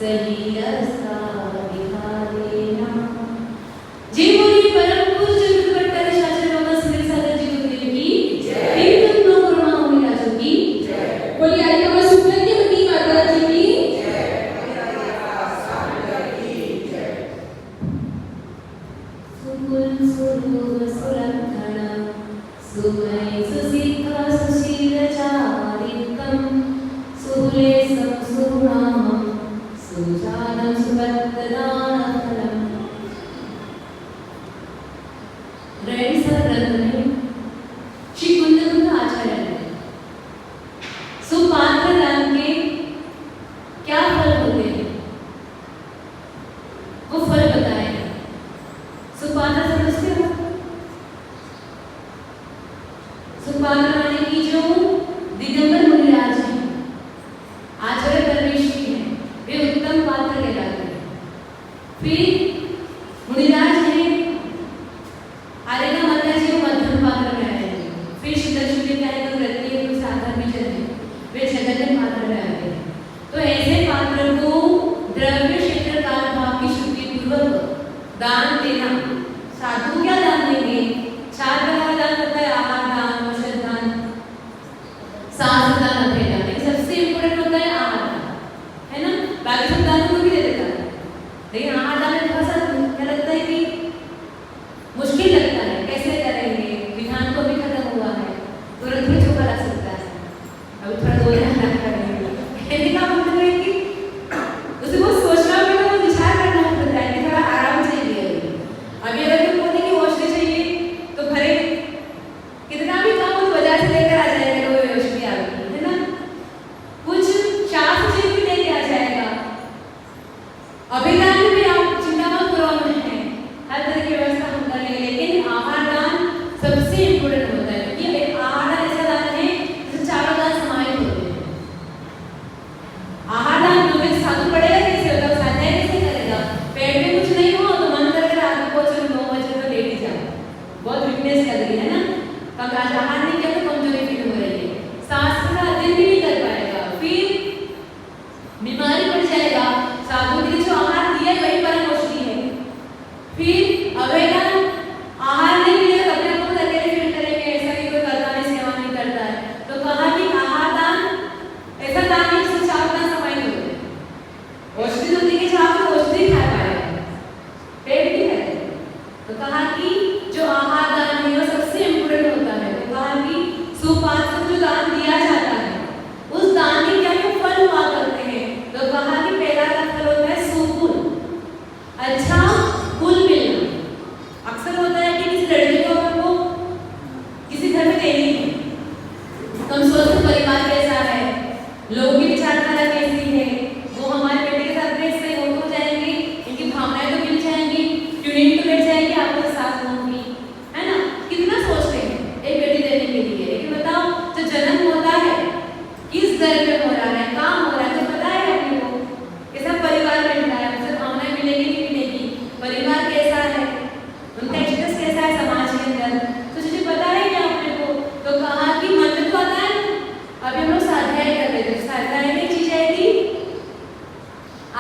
सही रास्ता दिखा देना। जी बोलिए परम पूज्य गुरुपट्टाधीश आचार्य बाबा सुनील सागर जी गुरुदेव की जय। कीर्तन नो करुणा होमी राजो की जय। बोलिए आदि बाबा सुब्रमण्यवती माता जी की जय। सुकुल सुरूप सुरंधन सुमय सुशिखा सुशील चारिकम सुलेसम सुनामम सुजानं सुभद्रदानफलम्। रेडी सर ग्रंथ में श्री कुंदकुंद आचार्य ने सुपात्र दान के क्या फल होते हैं वो फल बताए। सुपात्र समझते हो? सुपात्र माने की जो दिगंबर मुनिराज हैं, आचार्य परमेश्वरी हैं, वे उत्तम पात्र कहलाते हैं। फिर मुनिराज हैं, आर्यका माता जी वो मध्यम पात्र में आए हैं। फिर शीतलचूड़ी का एक रत्नी एक साधन भी चले, वे जगन्नाथ पात्र में आते हैं। तो ऐसे पात्र को द्रव्य क्षेत्र काल भाव की शुद्धि पूर्वक दान देना। साधु क्या दान देंगे? 4 प्रकार दान होता है, आहार दान, औषध दान, सांस दान, अभय दान। सबसे इम्पोर्टेंट होता है आहार दान, है ना? बाकी सब दान को भी दे देता है, लेकिन आहार दान में थोड़ा सा क्या लगता है कि मुश्किल लगता है, कैसे करेंगे? विधान को भी खत्म हुआ है, तुरंत भी चोखा लग सकता है, अभी थोड़ा 2 दिन करेंगे। कहने का मतलब है कि उसे बहुत सोचना भी तो विचार करना पड़ता है कि थोड़ा आराम चाहिए। अभी अगर तुम बोले कि औषधि चाहिए तो भरे कितना भी काम उस वजह से लेकर आ जाएंगे, वो औषधि आएगी, है ना? कुछ शास्त्र जी भी लेके आ जाएगा। अभिदान में भी आप चिंता मत करो, हम हैं, हर तरह की व्यवस्था हम कर लेंगे। लेकिन आहार दान सबसे इम्पोर्टेंट होता है। ये आहार दान ऐसा दान है जिसमें 4 दान समाहित होते हैं। आहार दान तो में साधु पड़ेगा कैसे होगा, स्वाध्याय कैसे करेगा? पेट में कुछ नहीं हो तो मन कर आगे को चलो 9 बजे तो लेट ही जाओ, बहुत वीकनेस लग रही है ना, कम आज आहार नहीं किया तो कमजोरी फील हो रही है, शास्त्र का अध्ययन भी नहीं कर पाएगा, फिर बीमारी पड़ जाएगा। साधु के लिए जो आहार दिया वही परम औषधि है। फिर अवैधान आहार नहीं मिलेगा तो अपने आप को अकेले फील करेंगे, ऐसा कि कोई करता नहीं, सेवा नहीं करता है। तो कहा कि आहार दान ऐसा दान है जिसमें 4 दान समाहित होते हैं। औषधि तो देखिए जहाँ पे औषधि खा पाएगा, पेट भी है। तो कहा कि जो आहार दान है वो सबसे इम्पोर्टेंट होता है। तो कहा कि सुपात्र जो दान दिया जाता है उस दान के क्या क्या फल हुआ करते हैं? तो कहा कि पहला का फल होता है सुकुल, अच्छा कुल मिलना। अक्सर होता है कि किसी लड़की को अगर वो किसी घर में देनी है तो हम सोचते हैं परिवार कैसा है, लोगों की विचारधारा कैसी है, वो हमारे बेटे के साथ कैसे हो जाएंगे, इनकी भावनाएं तो मिल जाएंगी, ट्यूनिंग तो मिल जाएगी आपके साथ होंगी, है ना? कितना सोचते हैं एक बेटी देने के लिए। लेकिन बताओ जो जन्म होता है किस दर पे हो रहा है, काम हो रहा है, तो पता है अपने को कैसा परिवार मिलता है, उसे भावनाएं मिलेगी नहीं मिलेगी, परिवार कैसा है, उनका स्टेटस कैसा है समाज के अंदर, तो चीजें पता है क्या अपने को? तो कहा कि मन में तो आता है। अभी हम लोग स्वाध्याय कर रहे थे, स्वाध्याय में चीज आई थी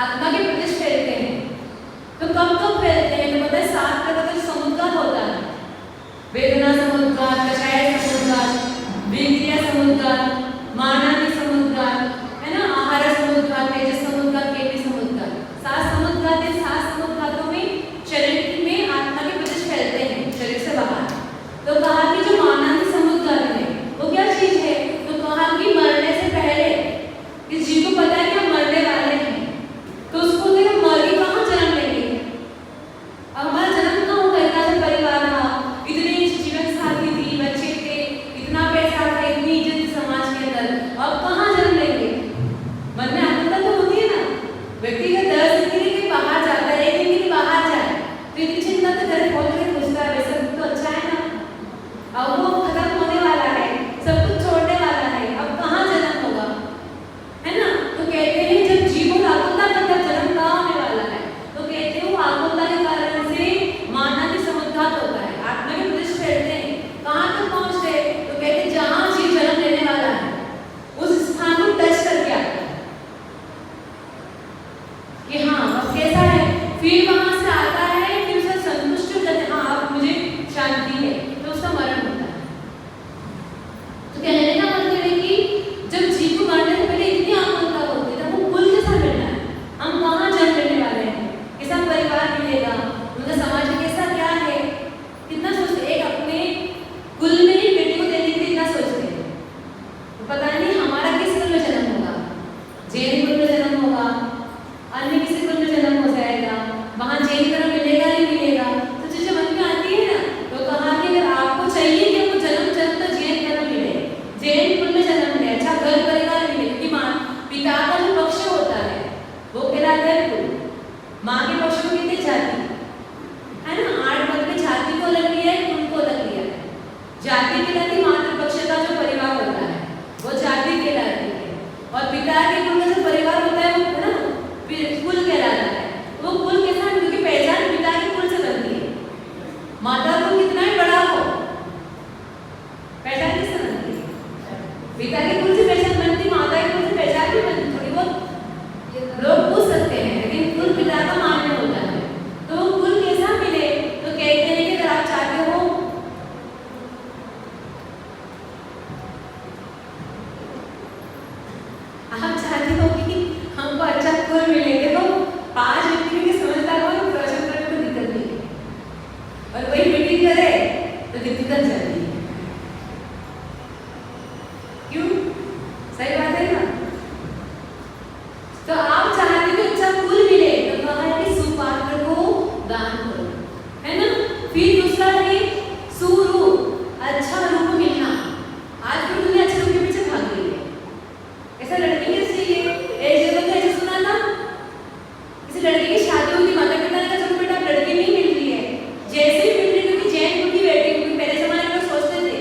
आत्मा के प्रदेश फैलते हैं। तो कब कब फैलते हैं? तो पता है 7 प्रकार का समुद्घात होता है। वेदना समुद्घात, कषाय समुद्घात, विक्रिया समुद्घात, मानादि समुद्घात, है ना? आहार समुद्घात, तेजस समुद्घात, केपी समुद्घात। 7 समुद्घात है। 7 समुद्घातों में शरीर में आत्मा के प्रदेश फैलते हैं शरीर से बाहर। तो कहा कि जो मानादि समुद्घात है वो क्या चीज है? तो कहा कि मरने से पहले इस जीव को पता है कि हम मरने वाले हैं, तो उसको देखो मर के कहाँ जन्म लेंगे। अब हमारा जन्म कहाँ होगा? इतना से परिवार था, इतने जीवन साथी थी, बच्चे थे, इतना पैसा था, इतनी इज्जत समाज के अंदर, अब फिर वहां से आता है, फिर उसका संतुष्ट हो जाते हैं, हाँ अब मुझे शांति है, तो उसका मरण होता है। तो कहने का मतलब है कि जब जीव को मारने से पहले इतनी आकुलता होती है, तब वो कुल के साथ मिलना है, हम कहाँ जन्म लेने वाले हैं, कैसा परिवार मिलेगा, उनका समाज में कैसा क्या है, कितना सोचते, एक अपने कुल में ही बेटी को देने के लिए इतना सोचते हैं। तो पता नहीं हमारा किस कुल में जन्म होगा, जैन कुल में जन्म होगा, अन्य किसी कुल में जन्म हो जाएगा, वहाँ जैन धर्म मिलेगा नहीं मिलेगा, तो चीजें मन में आती है ना। तो कहा कि अगर आपको चाहिए कि आपको जन्म तो जैन धर्म मिले, जैन कुल में जन्म मिले, अच्छा घर परिवार मिले, क्योंकि माँ पिता का जो पक्ष होता है वो कहलाता है कुल, माँ के पक्ष को कहते जाति है ना। 8 पद में जाति को अलग लिया है, कुल को अलग लिया है। जाति कहलाती मातृ पक्ष का जो परिवार होता है वो जाति कहलाती है, और पिता के कुल का जो परिवार होता है वो ना कुल कहलाता है। वो कुल के साथ क्योंकि पहचान पिता के कुल से बनती है, माता को कितना ही बड़ा हो पहचान किससे बनती है, पिता के कुल से पहचान बनती, माता के कुल से पहचान भी बनती। थोड़ी बहुत लोग पूछ सकते हैं, लेकिन कुल पिता का मान्य होता है। तो वो कुल कैसा मिले, तो कहते हैं कि अगर आप चाहते हो कि हमको अच्छा कुल मिलेंगे, तो 5 व्यक्ति के समझदार हो तो प्रवचन करने को दिक्कत नहीं है, और वही मीटिंग करे तो दिक्कत जाती है। क्यों? सही बात है ना। तो आप चाहते हो अच्छा कुल मिले, तो कहा है कि सुपात्र को दान करो, है ना। फिर दूसरा है सुरूप, अच्छा रूप मिलना। आज भी दुनिया अच्छे रूप के पीछे भाग रही है, ऐसा लड़की के चाहिए। एक जगह तो ऐसा सुना था, किसी लड़की की शादी होती, माता पिता ने कहा चलो बेटा लड़की नहीं मिल रही है, जैसे ही मिल रही, क्योंकि जैन कुल की बेटी, क्योंकि पहले जमाने में लोग सोचते थे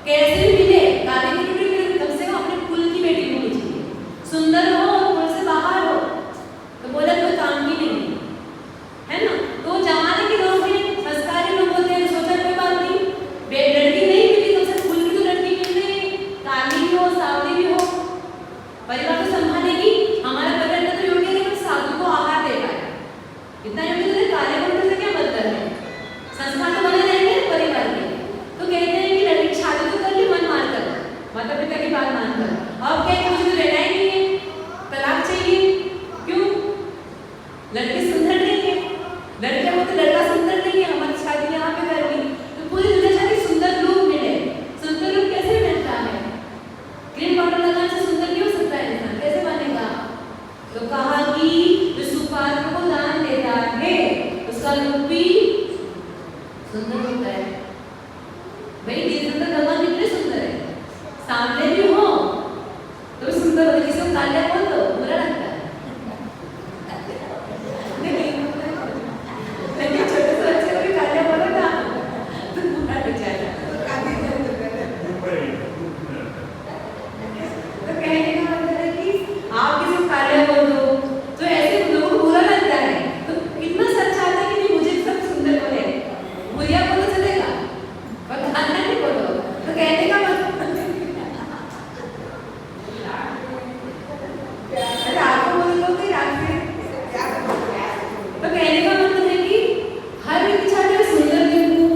कैसे भी मिले, गाली की बेटी मिले, कम से कम अपने कुल की बेटी होनी चाहिए, सुंदर हो और कुल से बाहर हो, तो बोला कोई काम की नहीं है ना। तो जमाने के लोग हैं, संस्कारी लोग होते हैं, सोचा कोई बात नहीं, लड़की नहीं मिली तो सिर्फ कुल की तो लड़की मिल रही है, काली भी हो सावली भी हो, परिवार को संभालेगी, हमारा परिवार तो योग्य है, साधु को आहार दे पाए, इतना योग्य तो काले होने से क्या मतलब है, संस्कार तो बने रहेंगे परिवार के। तो कहते हैं कि लड़की शादी तो कर ली मन मानकर, माता पिता की बात मानकर, अब क्या मुझे तो रहना ही नहीं है, तलाक चाहिए। क्यों? लड़की सुंदर नहीं है, लड़कियां को तो लड़का सुंदर नहीं है, हमारी शादी यहाँ पे कर ली, तो पूरी दुनिया चाहती सुंदर लोग मिले। सुंदर लोग कैसे मिलता है? क्रीम पाउडर लगाने से सुंदर क्यों सकता है इंसान, कैसे बनेगा? तो कहा कि जो सुपात्र को दान देता है उसका रूप भी सुंदर होता है। भाई जिस सुंदर भगवान कितने सुंदर है, सामने भी हो तो सुंदर होता है, किसी को काला बोल दो बुरा लगता है, लेकिन छोटे से बच्चे को भी काला बोलो ना तो बुरा लग जाएगा। तो कहने का मतलब है कि आप किसी को काला बोल दो तो ऐसे लोगों को बुरा लगता है, तो इतना सच आता है कि मुझे सब सुंदर बोले, बुरिया बोलो चलेगा पर खाना नहीं बोलो। तो कहने का मतलब अरे आपको बोलो तो फिर आपसे, तो कहने का मतलब है कि हर व्यक्ति चाहता है सुंदर दिखूं,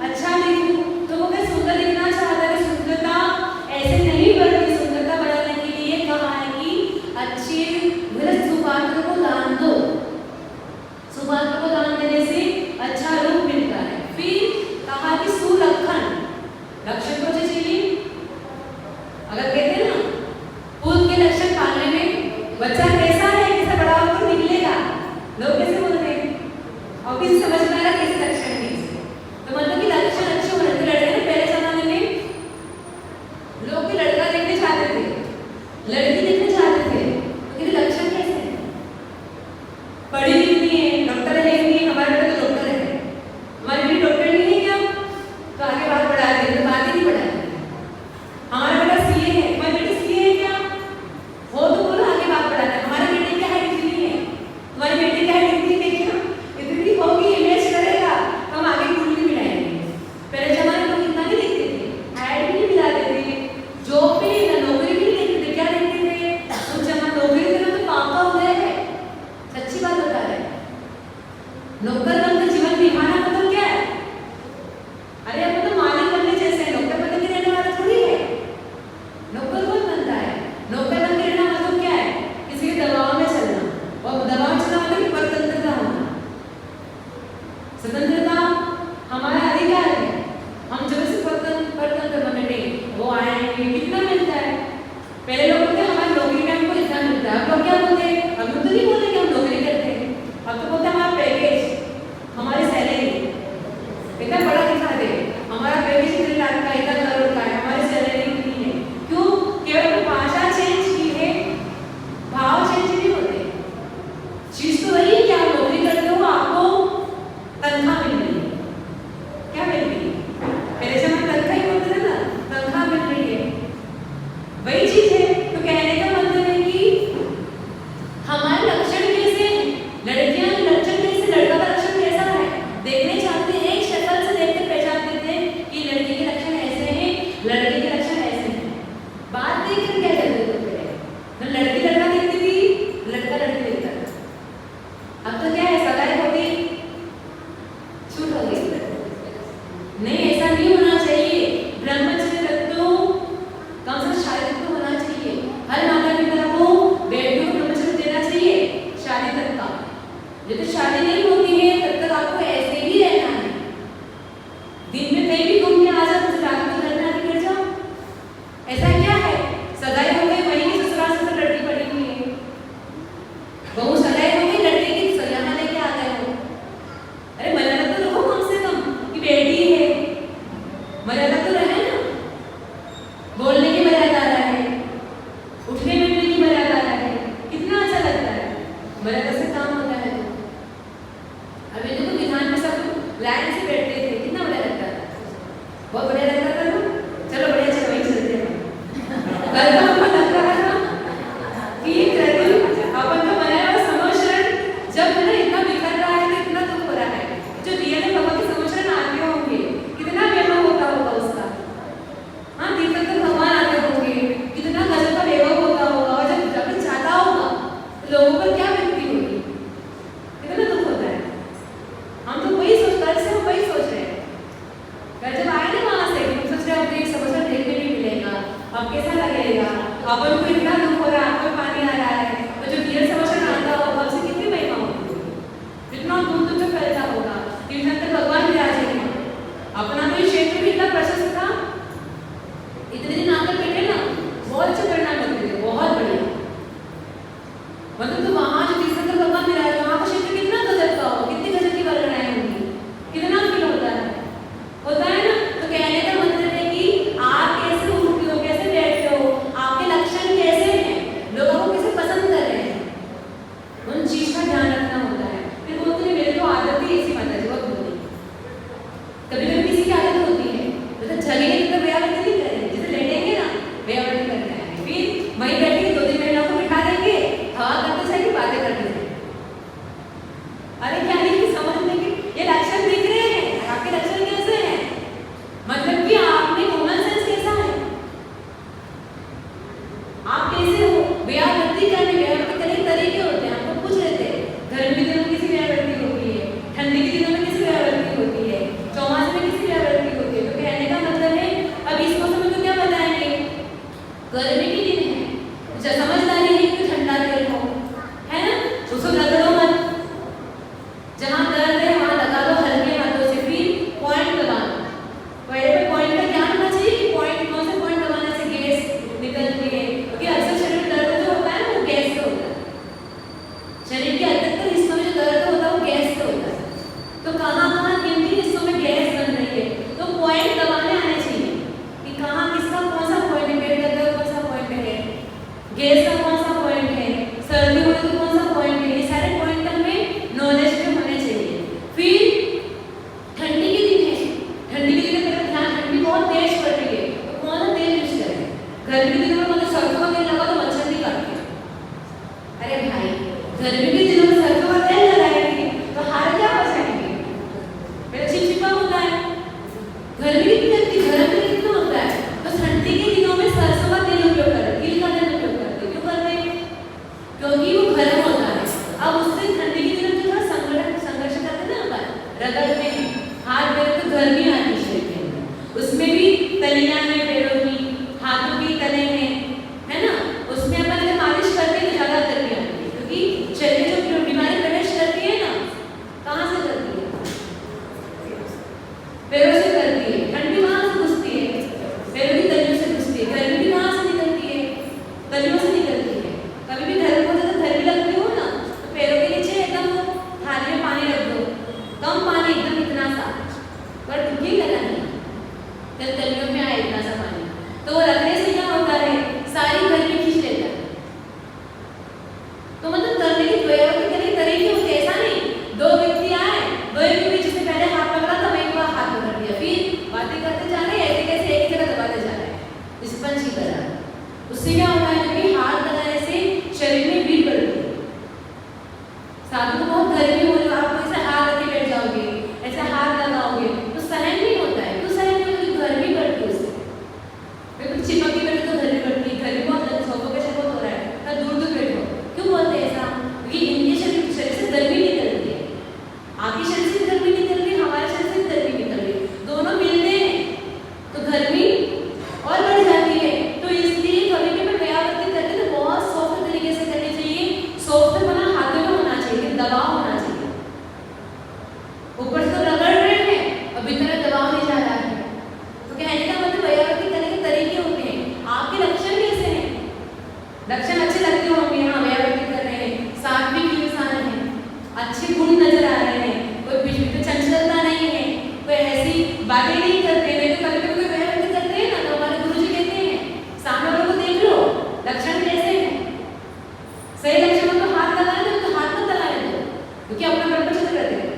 अच्छा दिखूं, तो वो क्या सुंदर दिखना चाहता है, सुंदरता ऐसे नहीं बढ़ती, सुंदरता बढ़ाने के लिए कहा है कि अच्छे गृहस्थ सुपात्र को दान दो, सुपात्र को दान देने से अच्छा रूप मिलता है। फिर कहा कि सुलक्षण, लक्षण को चाहिए, अगर कहते हैं ना पुत्र के लक्षण पालने में, बच्चा कैसा है, कैसा बड़ा होकर निकलेगा, लोग कैसे बोलते हैं और किसी समझ में आ रहा कैसे लक्षण है इसके, तो मतलब कि लक्षण अच्छे होने थे। लड़के ने पहले जमाने में लोग भी लड़का देखने चाहते थे, लड़की देखने चाहते थे, तो किसी लक्षण कैसे है, पढ़ी लिखी है, डॉक्टर है नहीं, हमारे बेटा तो डॉक्टर है, हमारी बेटी डॉक्टर नहीं है क्या, तो आगे बात बढ़ा देंगे, तो बात ही नहीं बढ़ाएंगे। हमारा बेटा सीए है, हमारी बेटी सीए है क्या, वो तो बोलो आगे बात बढ़ाना है। हमारे बेटे क्या है, इतनी है, तुम्हारी बेटी क्या है, इतनी देखिए इतनी होगी, इमेज नौकर बनकर जीवन निभाना मतलब क्या है? अरे अपन तो मालिक बनने जैसे हैं, नौकर बनने के रहने वाला थोड़ी है। नौकर कौन बनता है? नौकर बनकर रहना मतलब क्या है? किसी के दबाव में चलना, और दबाव में चलना मतलब कि परतंत्रता होना। स्वतंत्रता हमारा अधिकार है, हम जब से परतंत्र बनने वो आएंगे, कितना मिलता है? पहले लोग बोलते हमारी नौकरी में हमको इतना मिलता है, अब लोग क्या बोलते हैं? अब तो नहीं बोलते कि हम नौकरी करते हैं, अब तो बोलते हैं हमारा पैकेज, हमारी सैलरी इतना बड़ा दिखा दे, हमारा पैकेज इतने लाख का, इतना करोड़ का है, हमारी सैलरी इतनी है। क्यों? केवल भाषा चेंज की है, भाव चेंज नहीं होते। चीज तो वही है कि आप नौकरी करते हो, आपको तनख्वाह मिल रही है। क्या मिल रही है? पहले जब हम तनख्वाह ही बोलते थे ना, तनख्वाह मिल रही है, वही चीज है। तो कहने का मतलब है कि हमारे लक्षण कैसे हैं, लड़कियां के लक्षण कैसे, लड़का का लक्षण कैसा है, देखने चाहते हैं। एक शक्ल से देखकर पहचान देते हैं कि लड़की के लक्षण ऐसे हैं, लड़के के लक्षण ऐसे हैं। बात देखकर क्या करते थे? तो लड़की लड़का देखती थी, लड़का लड़की देखता था। अब तो क्या है, सगाई होती छूट हो गई। नहीं, ऐसा नहीं होना चाहिए। ब्रह्मचर्य तक तो कम से कम शादी तक तो होना चाहिए। हर माता पिता को बेटियों को ब्रह्मचर्य देना चाहिए शादी तक का। जब तक शादी नहीं होती है तब तक आपको ऐसे ही रहना है। दिन में कहीं भी घूमने आ जाओ, तो रात को घर में आके बैठ जाओ। ऐसा क्या है? सगाई हो गई, वहीं की ससुराल से लड़की पड़ी हुई है, बहू सगाई हो गई, लड़के की यहाँ लेके आ गए हो। अरे मर्यादा तो रखो कम से कम कि बेटी है, मर्यादा तो रहे ना। बोलने की मर्यादा रहे, उठने बैठने की मर्यादा रहे, कितना अच्छा लगता है। मर्यादा से काम होता है। तो अभी देखो विधान में सब लाइन से बैठते थे, कितना बढ़िया लगता था, बहुत बढ़िया लगता था ना। चलो बढ़िया, चलो वहीं चलते हैं। कल तो हमको लग रहा था कि अपन का बनाया हुआ समोशरण जब है ना इतना बिखर रहा है, तो इतना दुख हो रहा है। जो रियल में भगवान के समोशरण आते होंगे, कितना वैभव होता होगा उसका। हाँ, तीर्थक तो भगवान आते होंगे, कितना गजब का वैभव होता होगा। और जब जाता होगा तो लोगों पर क्या बीतती होगी, कितना दुख होता है। हम तो वही सोच, कल से हम वही सोच रहे हैं। कल जब आए ना वहाँ से, हम सोच रहे हैं अपने समोशरण देखने भी मिलेगा, अब कैसा लगेगा। अपन को इतना दुख हो रहा है, आपको पानी आ रहा है, तो जो रियल समोशरण आता होगा उससे कितनी महिमा होगी, कितना दूर दूर तक फैलता होगा। तीर्थक तक भगवान विराजेंगे। अपना तो क्षेत्र भी इतना प्रशस्त था, इतने दिन आकर बैठे ना, बहुत अच्छे परिणाम मिलते थे, बहुत बढ़िया। मतलब तो वहाँ जो तीर्थक तक भगवान विराजे, वहाँ का क्षेत्र कितना गजब का हो, कितनी गजब की वर्णनाएं होंगी, कितना फील होता है ना। तो कहने का मतलब है कि आप कैसे उठते हो, कैसे बैठते हो, आपके लक्षण कैसे हैं, लोग आपको कैसे पसंद कर रहे हैं, उन चीज का ध्यान रखना होता है। फिर बोलते हैं मेरे तो आदत ही ऐसी माता जी बहुत बोली। कभी कभी किसी की आदत होती है, जैसे जगेंगे तो व्यायाम नहीं करेंगे, जैसे लेटेंगे ना व्यायाम नहीं करना है, फिर वहीं बैठेंगे, 2 दिन महिलाओं को बिठा देंगे, हवा करते जाएंगे, बातें करते जाएंगे। अरे क्या नहीं समझ लेंगे, ये लक्षण दिख रहे हैं, आपके लक्षण कैसे हैं, मतलब कि आपने कॉमन सेंस कैसा है, आप कैसे हो। व्यावृत्ति करने के तरीके होते हैं, आपको पूछ रहे थे। गर्मी के दिनों में किसी व्यावृत्ति होती है, ठंडी के दिनों में किसी व्यावृत्ति होती है, चौमास में किसी व्यावृत्ति होती है। तो कहने का मतलब है, अब इस मौसम में तो क्या बताएंगे, गर्मी के दिन है, समझदारी है कि ठंडा तेल हो, है ना, उसको रगड़ो मत, जहाँ दर्द है वहाँ लगा दो हल्के हाथों से, फिर पॉइंट दबाना। पहले पे पॉइंट का ध्यान होना चाहिए कि पॉइंट कौन से पॉइंट दबाने से गैस निकलती है, क्योंकि अक्सर शरीर में दर्द जो होता है ना वो गैस से होता है। शरीर के अधिकतर हिस्सों में जो दर्द होता है वो गैस से होता है। तो कहाँ किन किन हिस्सों में गैस बन रही है, तो पॉइंट दबाने आने चाहिए कि कहाँ किसका कौन सा पॉइंट है, पेट का दर्द कौन सा पॉइंट है, गैस का कौन सा पॉइंट है, सर्दी होने तो कौन सा पॉइंट है। ये सारे पॉइंट हमें नॉलेज में होने चाहिए। फिर ठंडी के दिन है, ठंडी के दिन मेरा ध्यान, ठंडी बहुत तेज पड़ रही है तो कौन सा तेल यूज करें। गर्मी के दिनों में मतलब सरसों का तेल लगा तो मच्छर नहीं काटते। अरे भाई, गर्मी के दिनों में सरसों का तेल लगाएंगे तो हार क्या हो जाएंगे, साधु को बहुत गर्मी हो रही है, आप ऐसे हाथ रख के बैठ जाओगे, ऐसे हाथ लगाओगे तो सहन नहीं होता है। क्यों सहन नहीं होता? गर्मी बढ़ती है उससे। बिल्कुल चिपक के बैठे तो गर्मी बढ़ती है, गर्मी बहुत सफोकेशन बहुत हो रहा है तो दूर दूर बैठो। क्यों बोलते हैं ऐसा? क्योंकि इनके शरीर से गर्मी निकलती है, आपके शरीर से गर्मी निकल रही, हमारे शरीर से गर्मी निकल रही, दोनों मिलते हैं तो गर्मी और बढ़ जाती है। तो इसलिए कभी भी व्यायाम करते तो बहुत सॉफ्ट तरीके से करनी चाहिए। सॉफ्ट बना हाथों में होना चाहिए, दबाव होना चाहिए। ऊपर से तो रगड़ रहे हैं और भीतर दबाव नहीं जा रहा है। तो कहने का मतलब व्यायाम करने के तरीके होते हैं। आपके लक्षण कैसे हैं? लक्षण अच्छे लगते होंगे, हाँ व्यायाम कर रहे हैं, सात्विक इंसान है, अच्छे गुण नजर आ रहे हैं, कोई बीच में चंचलता नहीं है, कोई ऐसी बातें नहीं करते हैं। तो कभी कभी व्यायाम करते हैं ना तो हमारे गुरुजी कहते हैं सामने वालों को देख लो लक्षण कैसे हैं। सही लक्षण तो हाथ लगाने दो, तो हाथ मत लगाने दो, क्योंकि अपना ब्रह्मचर्य करते हैं।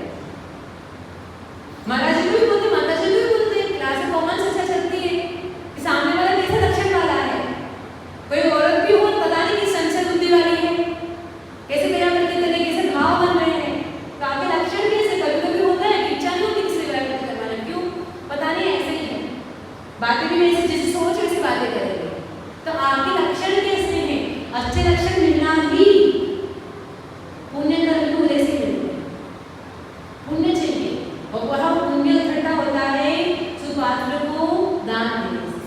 महाराज जी को भी बोलते, माता जी को भी बोलते हैं, क्लास में कॉमन चर्चा चलती है कि सामने वाला कैसे लक्षण वाला है। कोई औरत भी हो पता नहीं कि संचल बुद्धि वाली है, कैसे व्यायाम करते कैसे भाव बन रहे हैं, तो आपके लक्षण कैसे? कभी कभी होता है कि इच्छा नहीं होती किसी व्यायाम करवाना, क्यों पता नहीं, ऐसे ही है। बातें भी वैसे जैसे सोच वैसे बातें करेंगे। तो आपके लक्षण कैसे हैं? अच्छे लक्षण मिलना ही पुण्य कर्म को ऐसे मिलते हैं। पुण्य चाहिए और वह पुण्य इकट्ठा होता है सुपात्र को दान देने से।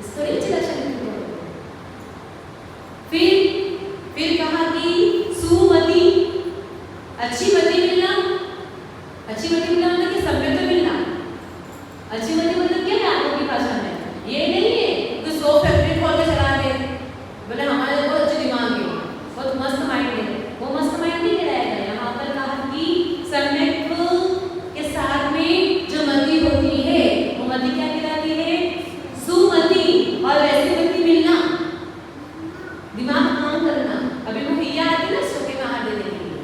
इसको अच्छे लक्षण मिलते हैं। फिर कहा कि सुमति, अच्छी मति मिलना। अच्छी मति मिलना मतलब कि सम्यक मिलना। अच्छी मति मतलब क्या है आपकी भाषा में? ये नहीं है कि 100 फैक्ट्री खोल के चला दे, बोले हमारे बहुत अच्छे दिमाग है, बहुत मस्त माइंड है, वो मस्त माइंड नहीं रहेगा। यहाँ पर कहा कि सम्यक के साथ में जो मति होती है वो मति क्या कहलाती है? सुमति। और वैसी मति मिलना, दिमाग काम करना। अभी वो हिया आती ना सो के बाहर देने के लिए,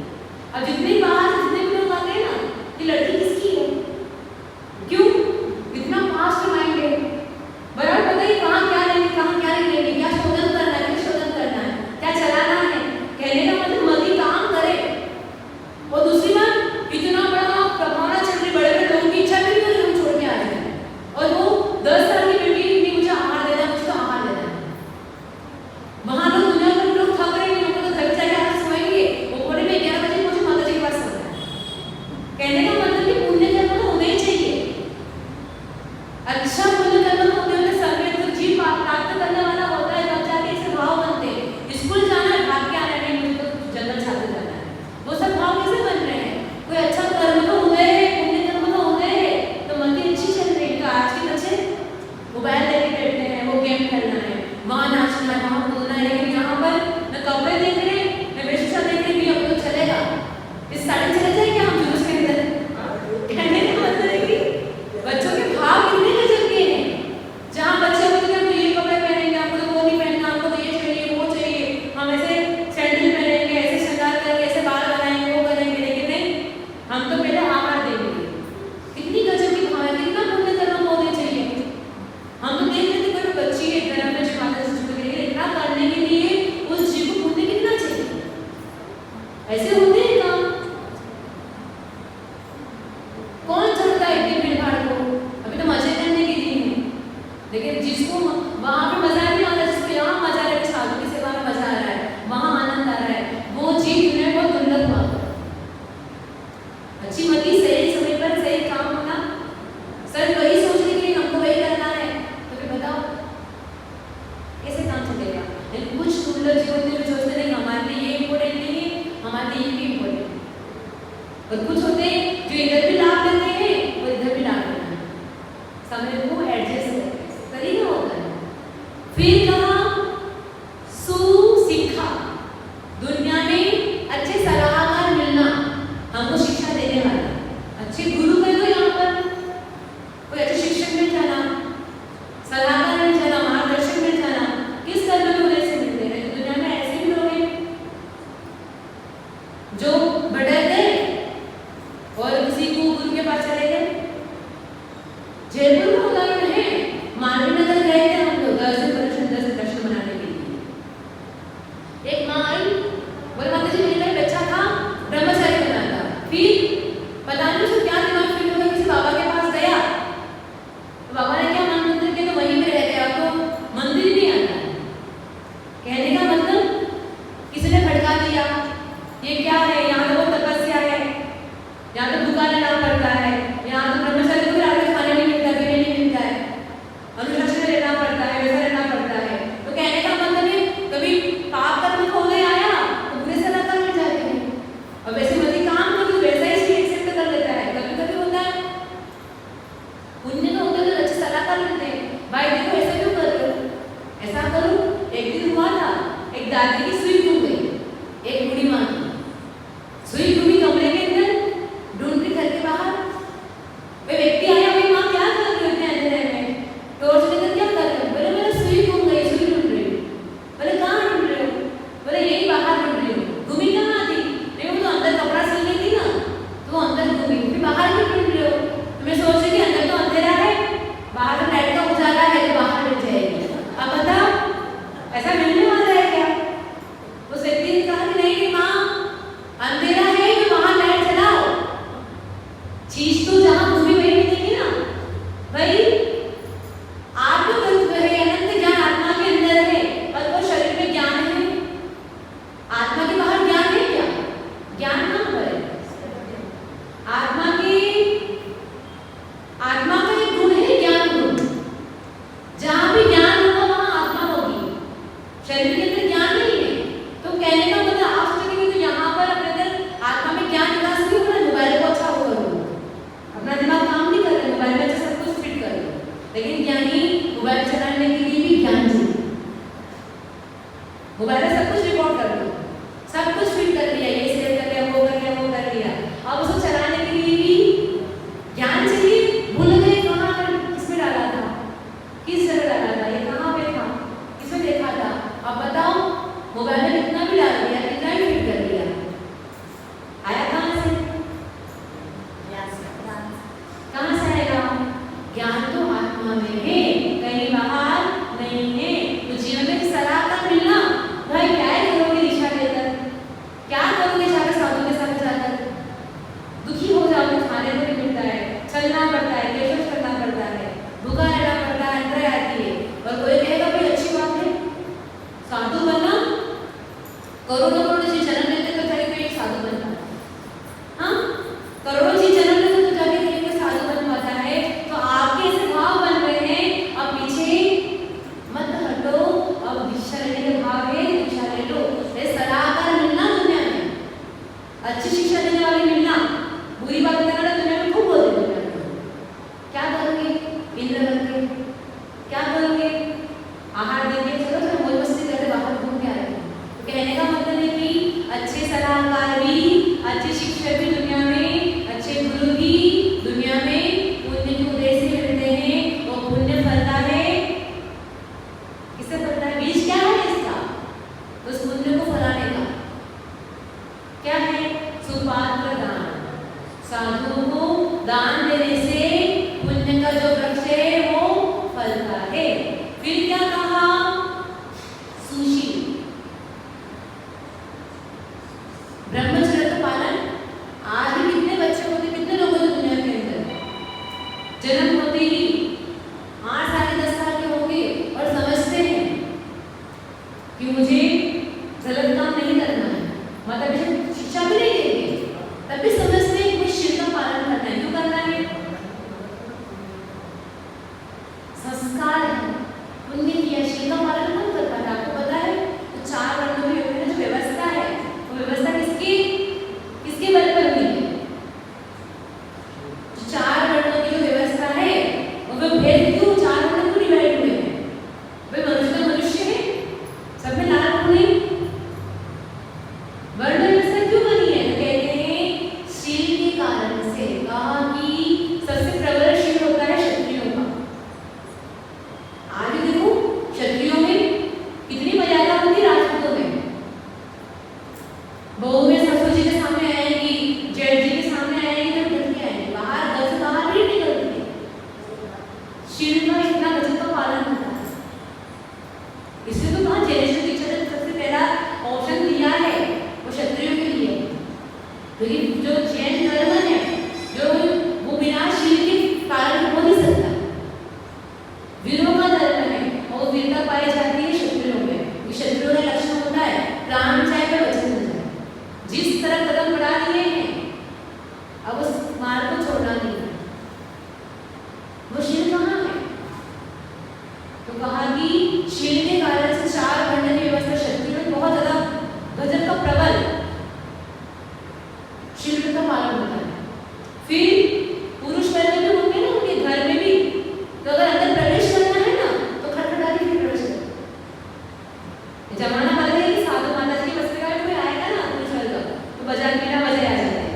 अब जितने बाहर जितने भी लोग आते हैं ना, ये लड़की किसकी है, क्यों इतना फास्ट माइंड है, बराबर पता ही कहाँ क्या लेंगे, कहाँ क्या नहीं लेंगे, क्या शोधन करना है, क्या शोधन करना है, क्या चलाना है। कहने का मतलब मति काम करे। और दूसरी बात, इतना बड़ा प्रभावना चल रही, बड़े बड़े लोगों की इच्छा भी नहीं हो रही हम छोड़ के आ रहे हैं, और वो 10 साल की बेटी नहीं, मुझे आहार देना, मुझे तो आहार देना है। वहाँ लोग दुनिया भर के लोग थक रहे हैं, उनको तो घर जाके आकर सोएंगे, वो पूरे में 11 बजे मुझे माता जी के पास सोना है। कहने का मतलब कि पुण्य कर्म तो होना ही चाहिए। अच्छा पुण्य कर्म होते हुए समय तो जीव प्राप्त करने वाला होता है, तब जाके ऐसे भाव बनते हैं। स्कूल जाना है, भाग के आना है, मुझे तो जंगल छात्र जाना है, वो सब भाव कैसे बन रहे हैं? कोई अच्छा कर्म तो हुए है, पुण्य कर्म तो हुए है, तो मति अच्छी चल रही है। तो आज के बच्चे मोबाइल लेके बैठते हैं, वो गेम खेलना है, वहाँ नाचना है, वहाँ बोलना है, लेकिन यहाँ पर न कपड़े देख रहे, न वेशभूषा देख रहे, भी हम तो चलेगा इस साड़ी चले जाए क्या हम जुलूस के अंदर? कहने का मतलब है कि बच्चों के भाव कितने गजब के हैं। जहाँ बच्चे बोलते हैं तो ये कपड़े पहनेंगे, आपको तो वो नहीं पहनना, आपको तो ये चाहिए वो चाहिए, हम ऐसे सैंडल पहनेंगे, ऐसे श्रृंगार करेंगे, ऐसे बाल बनाएंगे, वो करेंगे, लेकिन नहीं, हम तो पहले आहार देंगे। कितनी गजब की भाव है, कितना पुण्य कर्म होने चाहिए। हम तो देख लेते कोई बच्ची है घर में जो माता जी को लेकर इतना करने के लिए उस जीव को पुण्य कितना चाहिए। ऐसे होते हैं काम। कौन छोड़ता है इतनी भीड़ भाड़ को? अभी तो मजे करने के दिन है, लेकिन जिसको वहाँ पे मजा नहीं आ रहा, जिसको यहाँ मजा आ रहा है, साधु की सेवा में मजा आ रहा है, वहाँ आनंद आ रहा है, वो जीव दुनिया में बहुत दुर्लभ हुआ। अच्छी मति, सही समय पर सही काम होना, सर वही सोच रही कि हमको वही करना है, तो फिर बताओ कैसे काम चलेगा? लेकिन कुछ दुर्लभ जीव होते हैं जो सोचते नहीं हमारे लिए ये इम्पोर्टेंट नहीं है, हमारे लिए ये भी इम्पोर्टेंट है। और कुछ होते हैं जो इधर भी लाभ लेते हैं और इधर भी लाभ लेना है, समय को एडजस्ट करते हैं, तरीका होता है। फिर कहा सुशिक्षा, दुनिया में अच्छे सलाहकार मिलना, हमको शिक्षा देने वाला, अच्छे गुरु कह दो, यहाँ पर कोई अच्छे शिक्षक मिल जाना, सलाहकार मिल जाना, मार्गदर्शक मिल जाना, किस कर्म में होने से मिलते हैं। तो दुनिया में ऐसे भी लोग हैं जो भटक गए और किसी को गुरु के पास चले गए। जयपुर में उदाहरण है, मानवी नगर गए थे हम लोग 10 दर्शन बनाने के लिए। एक माँ आई, बोले माता जी मेरे बच्चा था, ये क्या है, यहाँ तो वो तपस्या है, यहाँ तो दुकान लेना पड़ता है, यहाँ तो ब्रह्मचर्य को रात में खाने नहीं मिलता, पीने नहीं मिलता है, अनुशासन लेना पड़ता है, वैसा लेना पड़ता है। तो कहने का मतलब है कभी पाप कर्म खो गए आया तो बुरे सलाहकार मिल जाते हैं, और वैसे मत काम कर तो वैसा ही एक्सेप्ट कर लेता है। कभी कभी होता है पुण्य का होता है तो अच्छे सलाहकार मिलते हैं, भाई देखो ऐसा क्यों कर रहे हो, ऐसा करो। एक दिन हुआ था, एक दादी की सुई घूम गई, एक बूढ़ी माँ की सुई घूमी कमरे के अंदर, ढूंढती घर के बाहर। वे व्यक्ति आया, भाई माँ क्या कर रही हो इतने अंधेरे में, टॉर्च लेकर क्या कर रहे हो? बोले मेरा सुई घूम गई, सुई ढूंढ रही हूँ। बोले कहाँ ढूंढ रहे हो? बोले यही बाहर ढूंढ रही हूँ। घूमी कहाँ थी? नहीं वो तो अंदर कपड़ा सिल रही थी ना, तो अंदर घूमी, फिर बाहर क्यों ढूंढ रहे हो? तो मैं सोच रही थी अंदर तो अंधेरा है, बाहर तो लाइट का उजाला है, तो बाहर मिल जाएगी। अब बताओ ऐसा मिलने वाला है क्या? उस व्यक्ति ने कहा कि नहीं माँ, अंधेरा है तो वहां लाइट जलाओ, चीज तो जहां घूमी वही मिलेगी ना। भाई आत्म तत्व है, अनंत ज्ञान आत्मा के अंदर है, पर वो शरीर में ज्ञान है। आत्मा के बाहर ज्ञान है क्या? ज्ञान कहाँ पर है? आत्मा का एक गुण है ज्ञान गुण, जहां भी ज्ञान होगा वहां आत्मा होगी, शरीर के अंदर ज्ञान नहीं है। तो कहने का मतलब आप सोचेंगे तो यहाँ पर अपने अंदर आत्मा में ज्ञान विकास नहीं हो रहा, मोबाइल को अच्छा हो करो, अपना दिमाग काम नहीं कर रहे, मोबाइल में अच्छा सब कुछ फिट कर लो, लेकिन ज्ञानी मोबाइल चलाने के लिए भी ज्ञान चाहिए। मोबाइल में सब कुछ रिकॉर्ड कर लो, सब कुछ फिट कर लिया, ये सेव कर लिया, वो कर लिया, वो कर लिया, अब उसको चलाने के लिए भी ज्ञान चाहिए। भूल गए कहाँ किसमें डाला था, किस जगह डाला था, ये कहाँ पे था, किसमें देखा था। अब बताओ मोबाइल में कितना भी डाल दिया, कितना ही फिट कर लिया, आया कहाँ से? कहाँ से आएगा? ज्ञान तो आत्मा में है, कहीं बाहर नहीं है। तो जीवन में सलाहकार मिलना, भाई क्या करोगे दिशा लेकर, क्या करोगे जाकर साधु के साथ जाकर? दुखी हो जाओगे, खाने को नहीं मिलता है, चलना पड़ता है, केशव करना पड़ता है, भूखा रहना पड़ता है, अंदर आती है। और कोई कहेगा भाई अच्छी बात है साधु बनना, करोड़ों करोड़ों जी जन्म लेते तो जाके कोई एक साधु बनता है, हाँ करोड़ों जी जन्म लेते तो जाके कोई साधु बन पाता है। तो आपके ऐसे भाव बन रहे हैं, अब पीछे मत हटो, अब दिशा लेने के भाव है, दिशा ले लो। सलाहकार मिलना दुनिया में, अच्छी शिक्षा देने वाले मिलना, बुरी बात करना दुनिया में खूब होते हैं। क्या करोगे? इंद्र बन के क्या करोगे? आहार देंगे, चलो चलो मौज मस्ती करते बाहर घूम के आए। तो कहने का मतलब है कि अच्छे सलाहकार भी, अच्छे शिक्षक भी दुनिया में, अच्छे गुरु भी दुनिया में पुण्य के उदय से मिलते हैं। वो पुण्य फलता है, किससे फलता है? बीज क्या है इसका? उस पुण्य को फलाने का क्या है? सुपात्र दान, साधुओं को दान देने से पुण्य का जो वृक्ष है वो फलता है। फिर क्या कहा? सुशील, ब्रह्मचर्य का पालन। आज भी कितने बच्चे होते, कितने लोग होते दुनिया के अंदर, जन्म होते ही 8 साल के 10 साल के होंगे और समझते हैं कि मुझे गलत काम नहीं करना है, मतलब शिक्षा भी नहीं देंगे, तब भी समझते हैं कि मुझे शिव का पालन करना है। क्यों करना है? संस्कार है, पुण्य किया शील के कारण से चार वर्ण की व्यवस्था शक्ति में बहुत ज्यादा गजब का प्रबल शील का पालन होता है। फिर पुरुष वर्ग में होंगे ना, उनके घर में भी तो अगर अंदर प्रवेश करना है ना तो खटखटा के फिर प्रवेश करें। जमाना बदल गया कि साधु माता जी की बस्ती का कोई आएगा ना पुरुष वर्ग तो बाजार बिना बजे आ जाते हैं,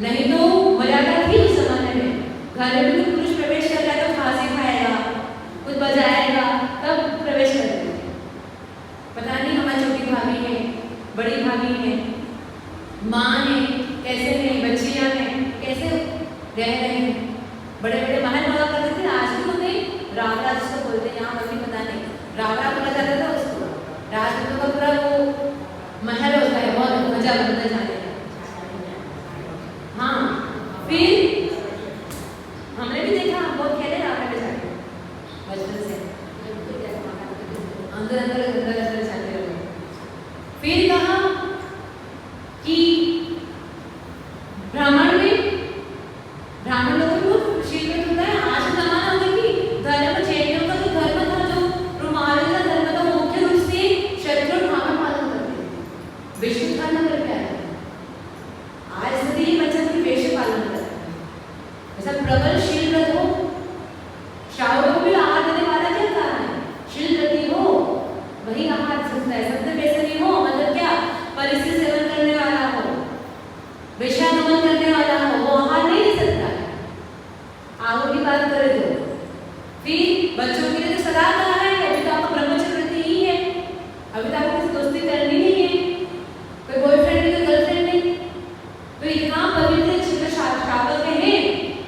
नहीं तो मर्यादा थी उस जमाने में। घर में भी पुरुष प्रवेश कर रहा है तो फांसी खाएगा, कुछ बजाएगा, तब प्रवेश करते थे। पता नहीं हमारी छोटी भाभी है, बड़ी भाभी है, माँ है, कैसे है, बच्चियाँ हैं, कैसे रह रहे हैं। बड़े बड़े महल हुआ करते थे, आज भी होते रावरा जिसको बोलते हैं, यहाँ पर भी पता नहीं रावरा बोला जाता था उसको। राजपूतों का पूरा वो महल होता है, बहुत मजा बनता जाने का। हाँ, फिर हमने भी देखा, हम बहुत खेले रावरा में जाके बचपन से अंदर अंदर अंदर अंदर जाते रहे। फिर कहा कि ब्राह्मण लोगों को शील होता है। आज का जमाना होगा कि धर्म चेंज होगा, तो धर्म था जो रुमाल का धर्म था मुख्य रूप से शत्रु भाव पालन करते थे, विष्णु खाना कर पे आए। आज स्त्री बच्चा की वेश पालन करते हैं। ऐसा प्रबल शील व्रत हो, शावक को भी आहार देने वाला क्या कहा है, शील व्रती हो वही आहार सकता है। सत्य व्यसनी हो मतलब क्या, परिस्थिति सेवन करने वाला हो, वेश्यागमन करने वाला हो, वो आहार नहीं ले सकता है। आगे की बात करें तो फिर बच्चों के लिए तो सदा कहा है, अभी तो आपको ब्रह्मचर्य व्रत ही है, अभी तो आपको किसी दोस्ती करनी नहीं है, कोई बॉयफ्रेंड नहीं, कोई गर्लफ्रेंड नहीं, तो इतना पवित्र श्रावक हैं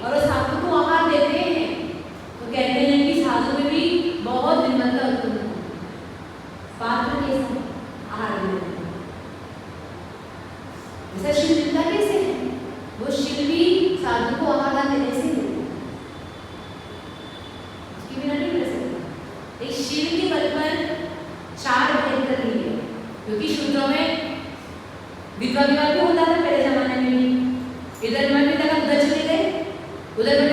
और वो साधु को आहार देते हैं। तो कहते हैं कि साधु में भी बहुत निर्मलता उत्पन्न है। पात्र कैसा आहार देते हैं, जैसा शील मिलता कैसे है, वो शील भी साधु को आहार देने से मिलता है, उसके बिना नहीं मिल सकता। एक शील के बल पर चार भेद कर रही है, क्योंकि शूद्रों में विधवा विवाह भी होता था पहले जमाने में। इधर में भी तक उधर चले गए, उधर में